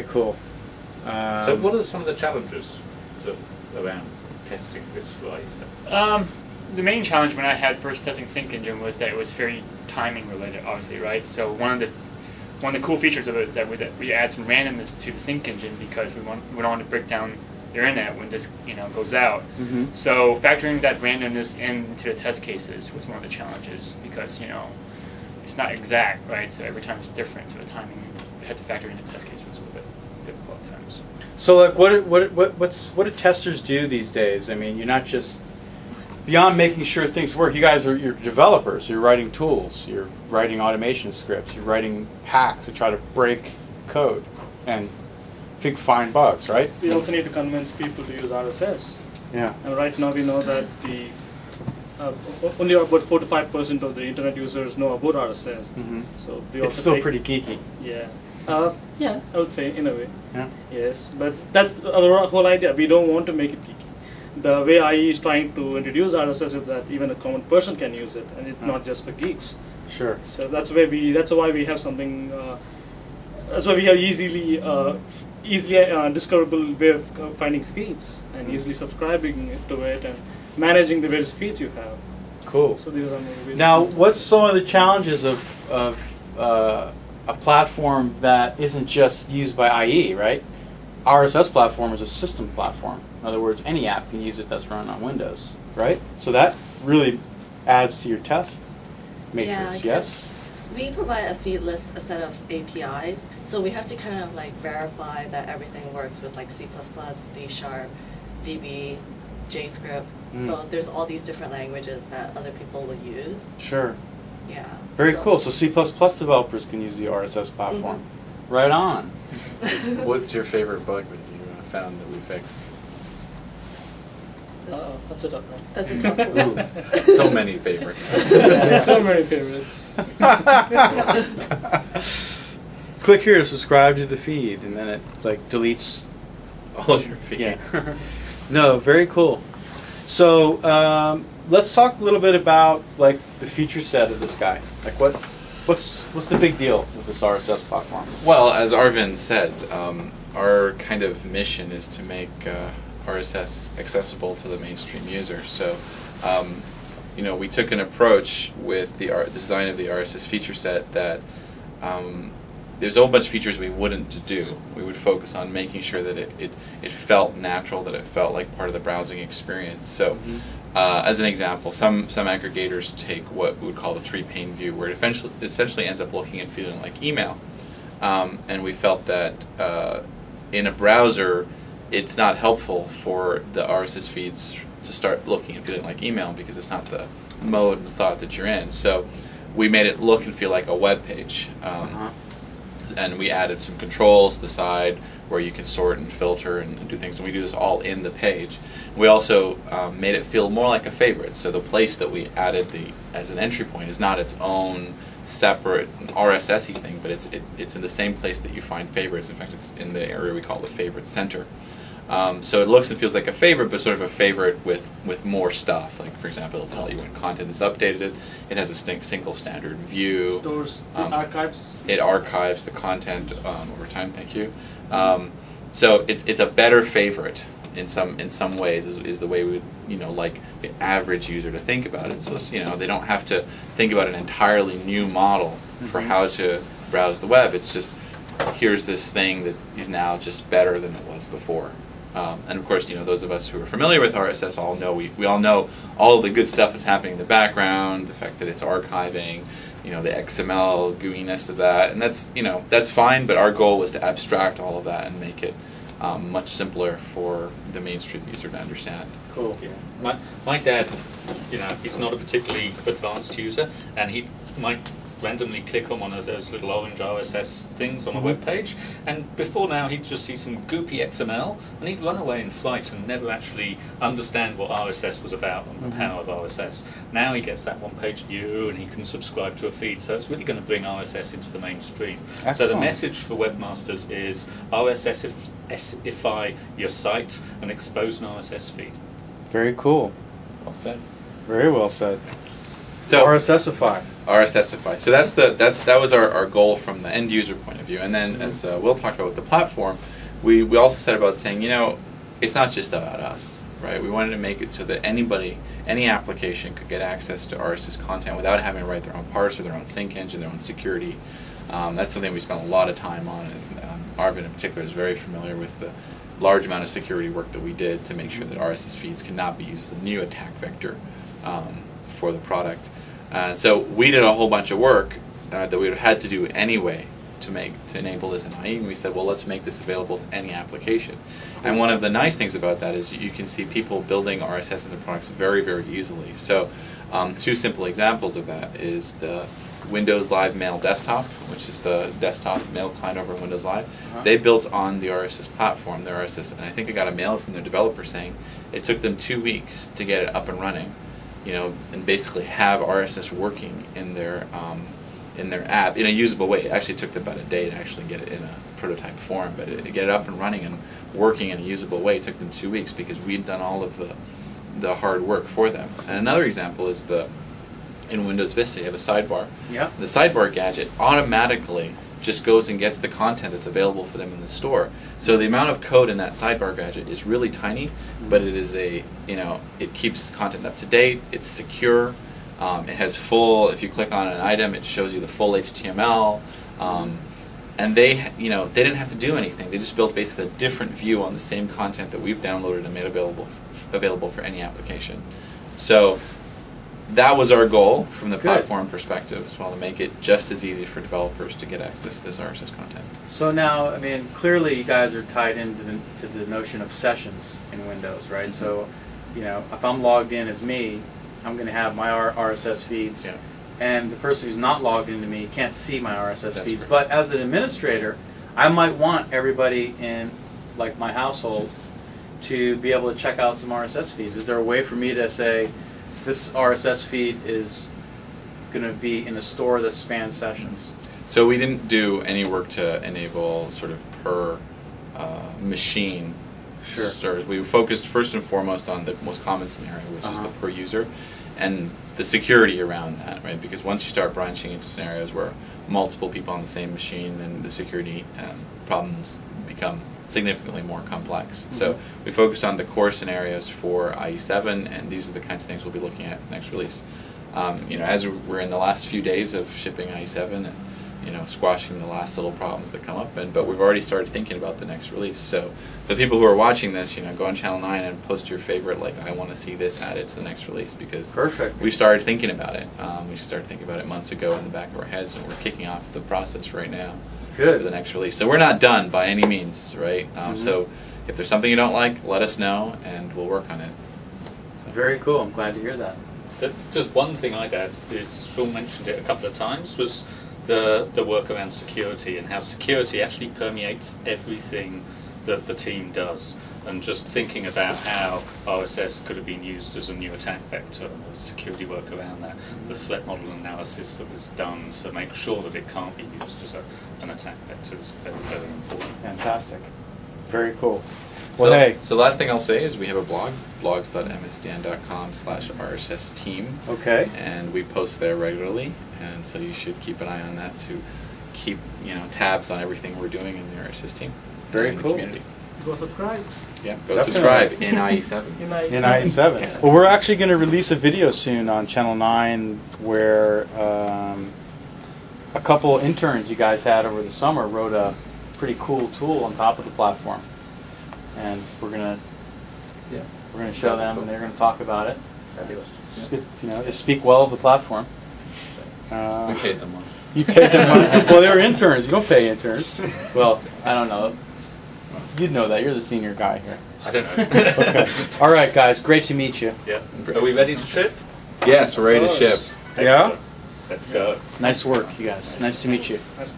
Very cool. So what are some of the challenges around testing this for ISO? The main challenge when I had first testing Sync Engine was that it was very timing related, obviously, right? So one of the cool features of it is that we add some randomness to the Sync Engine because we don't want to break down the internet when this goes out. Mm-hmm. So factoring that randomness into the test cases was one of the challenges because it's not exact, right? So every time it's different. So the timing we had to factor into the test case was a little bit difficult at times. So like, what do testers do these days? I mean, you're not just beyond making sure things work. You're developers. You're writing tools. You're writing automation scripts. You're writing hacks to try to break code and find bugs, right? We also need to convince people to use RSS. Yeah. And right now we know that only about 4 to 5% of the internet users know about RSS. Mm-hmm. So we It's also still pretty geeky. Yeah. Yeah, I would say in a way. Yeah. Yes, but that's our whole idea. We don't want to make it geeky. The way IE is trying to introduce RSS is that even a common person can use it, and it's not just for geeks. Sure. So that's why we have something. That's why we have easily discoverable way of finding feeds and easily subscribing to it and managing the various feeds you have. Cool. So these are my ways. Now, what's some of the challenges of a platform that isn't just used by IE, right? RSS platform is a system platform. In other words, any app can use it that's run on Windows, right? So that really adds to your test matrix, yes? We provide a feed list, a set of APIs, so we have to kind of like verify that everything works with like C++, C#, VB, JScript. So there's all these different languages that other people will use. Sure. Yeah. Very cool. So C++ developers can use the RSS platform. Mm-hmm. Right on. What's your favorite bug that you found that we fixed? That's a tough one. That's a tough one. Ooh, so many favorites. So many favorites. Click here to subscribe to the feed, and then it like deletes All your feeds. Yeah. No, very cool. So let's talk a little bit about like the feature set of this guy. Like what's the big deal with this RSS platform? Well, as Arvind said, our kind of mission is to make RSS accessible to the mainstream user. So, we took an approach with the design of the RSS feature set that there's a whole bunch of features we wouldn't do. We would focus on making sure that it felt natural, that it felt like part of the browsing experience. So, as an example, some aggregators take what we would call the three-pane view, where it essentially ends up looking and feeling like email. And we felt that in a browser, it's not helpful for the RSS feeds to start looking and feeling like email because it's not the mode and the thought that you're in. So we made it look and feel like a web page. And we added some controls to the side where you can sort and filter and do things. And we do this all in the page. We also made it feel more like a favorite. So the place that we added as an entry point is not its own separate RSS-y thing, but it's in the same place that you find favorites. In fact, it's in the area we call the favorite center. So it looks and feels like a favorite, but sort of a favorite with more stuff. Like, for example, it'll tell you when content is updated. It has a single standard view. Stores archives. It archives the content over time. Thank you. So it's a better favorite in some ways is the way we would like the average user to think about it. So it's, they don't have to think about an entirely new model for how to browse the web. It's just here's this thing that is now just better than it was before. And of course, those of us who are familiar with RSS all know we all know all of the good stuff that's happening in the background, the fact that it's archiving, the XML gooiness of that, and that's fine. But our goal was to abstract all of that and make it much simpler for the mainstream user to understand. Cool. Yeah. My dad, he's not a particularly advanced user, and he might randomly click on one of those little orange RSS things on a web page, and before now he'd just see some goopy XML and he'd run away in fright and never actually understand what RSS was about and the power of RSS. Now he gets that one-page view and he can subscribe to a feed, so it's really going to bring RSS into the mainstream. Excellent. So the message for webmasters is RSSify your site and expose an RSS feed. Very cool. Well said. Very well said. So RSSify. RSSify. So that was our goal from the end user point of view. And then, as Will talked about with the platform, we also said about saying, it's not just about us, right? We wanted to make it so that anybody, any application could get access to RSS content without having to write their own parse or their own sync engine, their own security. That's something we spent a lot of time on, and Arvin in particular is very familiar with the large amount of security work that we did to make sure that RSS feeds cannot be used as a new attack vector for the product. So we did a whole bunch of work that we would have had to do anyway to enable this in IE, and we said, well, let's make this available to any application. And one of the nice things about that is you can see people building RSS into products very, very easily. So two simple examples of that is the Windows Live Mail Desktop, which is the desktop mail client over Windows Live. They built on the RSS platform, their RSS, and I think I got a mail from their developer saying it took them 2 weeks to get it up and running, and basically have RSS working in their app in a usable way. It actually took them about a day to actually get it in a prototype form, but to get it up and running and working in a usable way took them 2 weeks because we'd done all of the hard work for them. And another example is in Windows Vista, you have a sidebar. Yeah. The sidebar gadget automatically just goes and gets the content that's available for them in the store. So the amount of code in that sidebar gadget is really tiny, but it is it keeps content up to date, it's secure, it has full, if you click on an item, it shows you the full HTML, and they didn't have to do anything. They just built basically a different view on the same content that we've downloaded and made available for any application. So that was our goal from the platform perspective as well, to make it just as easy for developers to get access to this RSS content. So now, clearly you guys are tied into the notion of sessions in Windows, right? Mm-hmm. So, if I'm logged in as me, I'm going to have my RSS feeds, and the person who's not logged into me can't see my RSS feeds. Right. But as an administrator, I might want everybody in my household to be able to check out some RSS feeds. Is there a way for me to say, this RSS feed is going to be in a store that spans sessions? So we didn't do any work to enable sort of per machine servers. We focused first and foremost on the most common scenario, which is the per user, and the security around that, right? Because once you start branching into scenarios where multiple people on the same machine, then the security problems become significantly more complex. So we focused on the core scenarios for IE7, and these are the kinds of things we'll be looking at for the next release. As we're in the last few days of shipping IE7 and squashing the last little problems that come up, but we've already started thinking about the next release. So the people who are watching this, go on Channel 9 and post your favorite, I want to see this added to the next release, because we started thinking about it. We started thinking about it months ago in the back of our heads, and we're kicking off the process right now. For the next release. So we're not done by any means, right? So if there's something you don't like, let us know, and we'll work on it. So. Very cool. I'm glad to hear that. Just one thing I'd add is, Sean mentioned it a couple of times, was the work around security and how security actually permeates everything that the team does. And just thinking about how RSS could have been used as a new attack vector, security work around that, the threat model analysis that was done to make sure that it can't be used as an attack vector is very, very important. Fantastic. Very cool. Well, so the last thing I'll say is we have a blog, blogs.msdn.com/RSS team. Okay. And we post there regularly, and so you should keep an eye on that to keep tabs on everything we're doing in the RSS team. Very in cool. The community. Go subscribe. Yeah, go subscribe in IE7. In IE7. Yeah. Well, we're actually going to release a video soon on Channel 9 where a couple interns you guys had over the summer wrote a pretty cool tool on top of the platform, and we're going to show them, and they're going to talk about it. Fabulous. They speak well of the platform. We paid them money. You paid them money. Well, they were interns. You don't pay interns. Well, I don't know. You'd know that. You're the senior guy here. I don't know. Okay. All right, guys. Great to meet you. Yeah. Are we ready to ship? Yes, we're ready to ship. Yeah? Let's go. Nice work, you guys. Nice to meet you. Nice.